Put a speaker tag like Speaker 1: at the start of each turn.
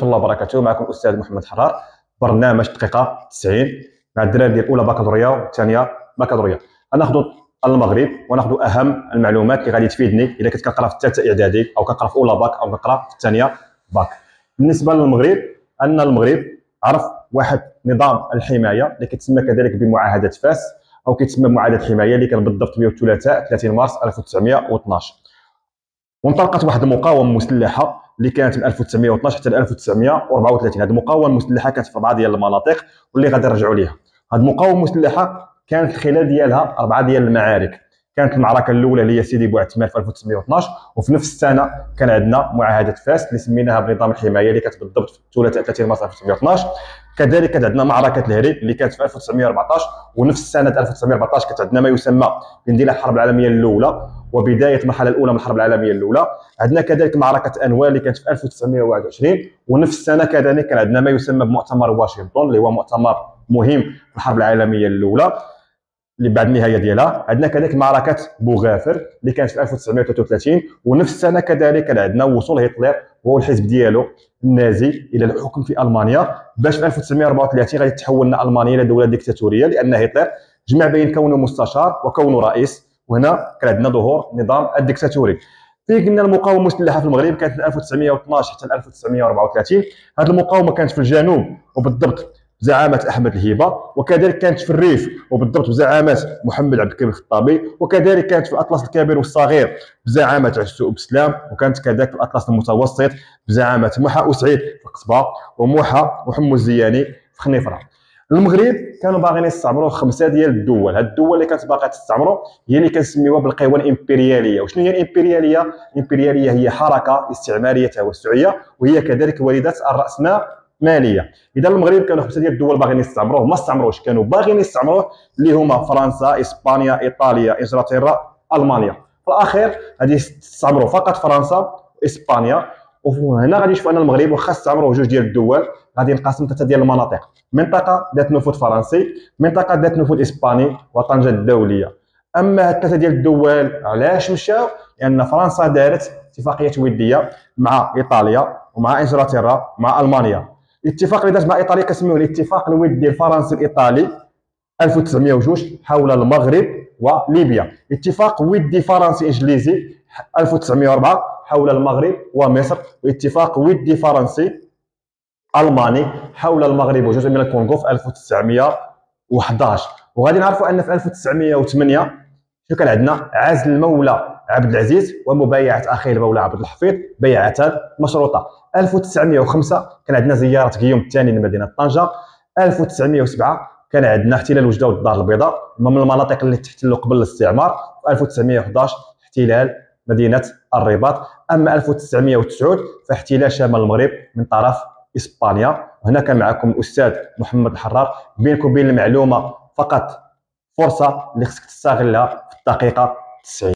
Speaker 1: الله وبركاته. معكم الاستاذ محمد حرار، برنامج دقيقه 90 مع الدراري ديال الاولى بكالوريا والثانيه بكالوريا. غناخذوا المغرب وناخذوا اهم المعلومات اللي غادي تفيدني اذا كنت كنقرا في الثالثه اعدادي او كنقرا في اولى باك او كنقرا في الثانيه باك. بالنسبه للمغرب، ان المغرب عرف واحد نظام الحمايه اللي كيتسمى كذلك بمعاهده فاس او كيتسمى معاهده حمايه اللي كان بالضبط يوم الثلاثاء 30 مارس 1912. وانطلقت واحد المقاومه مسلحه اللي كانت من 1912 حتى 1934. هذه المقاومه المسلحه كانت في 4 ديال المناطق واللي غادي نرجعوا ليها. هذه المقاومه المسلحه كانت الخلال ديالها 4 ديال المعارك. كانت المعركه الاولى اللي هي سيدي بوعتمر في 1912، وفي نفس السنه كان عندنا معاهده فاس اللي سميناها بنظام الحمايه اللي كانت بالضبط في الثلاثاء 30 مارس 1912. كذلك كانت عندنا معركه الهريب اللي كانت في 1914، ونفس سنه 1914 كانت عندنا ما يسمى باندلاع الحرب العالميه الاولى وبدايه المرحله الاولى من الحرب العالميه الاولى. عندنا كذلك معركه انوال اللي كانت في 1921، ونفس السنه كذلك كان عندنا ما يسمى بمؤتمر واشنطن اللي هو مؤتمر مهم في الحرب العالميه الاولى اللي بعد النهايه ديالها. عندنا كذلك معركه بوغافر اللي كانت في 1933، ونفس السنه كذلك كان عندنا وصول هتلر وهو الحزب ديالو النازي الى الحكم في المانيا، باش في 1934 غادي تحولنا المانيا الى دوله ديكتاتوريه لان هتلر جمع بين كونه مستشار وكونه رئيس، وهنا كان عندنا ظهور نظام الديكتاتوري. في قلنا المقاومه المسلحه في المغرب كانت من 1912 حتى 1934. هذه المقاومه كانت في الجنوب وبالضبط بزعامه احمد الهيبه، وكذلك كانت في الريف وبالضبط بزعامه محمد عبد الكريم الخطابي، وكذلك كانت في الاطلس الكبير والصغير بزعامه عسو بسلام، وكانت كذلك في الاطلس المتوسط بزعامه موحى اسعيد في قصبه وموحى وحمو الزياني في خنيفره. المغرب كانوا باغيين يستعمروا 5 ديال الدول. هاد الدول اللي كانت باغيه تستعمروا هي اللي كنسميوها بالقوى الامبرياليه. وشنو هي الامبرياليه؟ الامبرياليه هي حركه استعماريه توسعيه، وهي كذلك والده الراسماليه. اذا المغرب كانوا 5 ديال الدول باغيين يستعمروه، ما استعمروش، كانوا باغيين يستعمروه اللي هما فرنسا، اسبانيا، ايطاليا، انجلترا، المانيا. في الاخير غادي يستعمروا فقط فرنسا واسبانيا. وهنا غادي نشوفوا ان المغرب واخا استعمروا 2 ديال الدول غادي ينقسم 3 ديال المناطق: منطقه ذات نفوذ فرنسي، منطقه ذات نفوذ اسباني، وطنجه الدوليه. اما هاد 3 ديال الدول علاش مشاو؟ لان فرنسا دارت اتفاقيه وديه مع ايطاليا ومع انجلترا ومع المانيا. الاتفاق اللي دارت مع ايطاليا كنسميوه الاتفاق الودي الفرنسي الايطالي 1902 حول المغرب وليبيا. اتفاق ودي فرنسي انجليزي 1904 حول المغرب ومصر، واتفاق ودي فرنسي الماني حول المغرب وجزء من الكونغو في 1911. وغادي نعرفوا ان في 1908 شنو كان عندنا؟ عزل المولى عبد العزيز ومبايعه اخيه المولى عبد الحفيظ بيعه مشروطه. 1905 كان عندنا زياره غيوم الثاني لمدينه طنجه. 1907 كان عندنا احتلال وجده والدار البيضاء، من المناطق اللي تحتلوا قبل الاستعمار. في 1911 احتلال مدينه الرباط. اما 1909 فاحتلال شمال المغرب من طرف اسبانيا. وهنا كان معكم الاستاذ محمد الحرار، بينكم وبين المعلومه فقط فرصه اللي خصك تستغلها في الدقيقه 90.